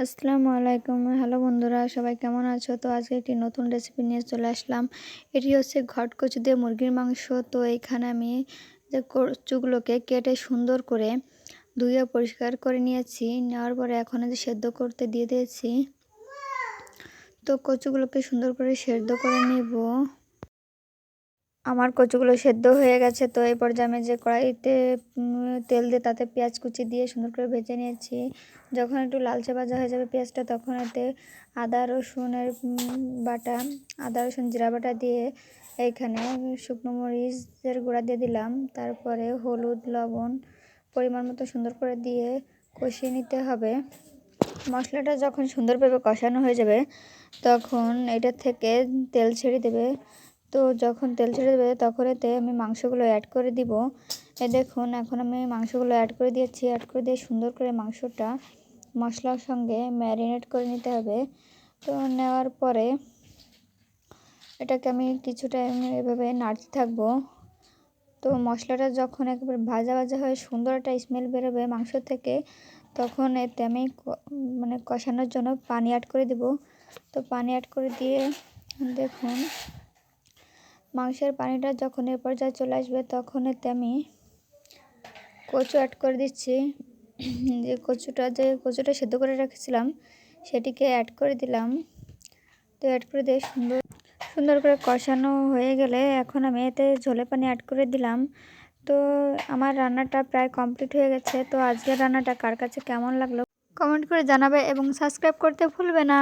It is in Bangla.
আসসালামু আলাইকুম। হ্যালো বন্ধুরা, সবাই কেমন আছো? তো আজকে একটি নতুন রেসিপি নিয়ে চলে আসলাম। এটি হচ্ছে ঘটকচু দিয়ে মুরগির মাংস। তো এইখানে আমি যে কচুগুলোকে কেটে সুন্দর করে ধুয়ে পরিষ্কার করে নিয়েছি। নেওয়ার পরে এখন যে সেদ্ধ করতে দিয়ে দিয়েছি। তো কচুগুলোকে সুন্দর করে সেদ্ধ করে নেব। আমার কচুগুলো সেদ্ধ হয়ে গেছে। তো এই পর্যায়ে আমি যে কড়াইতে তেল দিয়ে তাতে পেঁয়াজ কুচি দিয়ে সুন্দর করে ভেজে নিয়েছি। যখন একটু লালচে ভাজা হয়ে যাবে পেঁয়াজটা, তখন এতে আদা রসুনের বাটা, আদা রসুন জিরা বাটা দিয়ে এইখানে শুকনো মরিচের গুঁড়া দিয়ে দিলাম। তারপরে হলুদ লবণ পরিমাণ মতো সুন্দর করে দিয়ে কষিয়ে নিতে হবে। মশলাটা যখন সুন্দরভাবে কষানো হয়ে যাবে তখন এটা থেকে তেল ছেড়ে দেবে। তো যখন তেল ছেড়ে দেবে তখন এতে আমি মাংসগুলো অ্যাড করে দিব। দেখুন এখন আমি মাংসগুলো অ্যাড করে দিয়েছি। অ্যাড করে দিয়ে সুন্দর করে মাংসটা মশলার সঙ্গে ম্যারিনেট করে নিতে হবে। তো নেওয়ার পরে এটাকে আমি কিছুটা এভাবে নাড়তে থাকবো। তো মশলাটা যখন একেবারে ভাজা ভাজা হয়ে সুন্দর একটা স্মেল বেরোবে মাংস থেকে, তখন এতে আমি কষানোর জন্য পানি অ্যাড করে দেব। তো পানি অ্যাড করে দিয়ে দেখুন মাংসের পানিটা যখন এ পর্যায়ে চলে আসবে তখন এতে আমি কচু অ্যাড করে দিচ্ছি। যে কচুটা সেদ্ধ করে রেখেছিলাম সেটিকে অ্যাড করে দিলাম। তো অ্যাড করে দিয়ে সুন্দর করে কষানো হয়ে গেলে এখন আমি এতে ঝোলে পানি অ্যাড করে দিলাম। তো আমার রান্নাটা প্রায় কমপ্লিট হয়ে গেছে। তো আজকের রান্নাটা কার কাছে কেমন লাগলো কমেন্ট করে জানাবে এবং সাবস্ক্রাইব করতে ভুলবে না।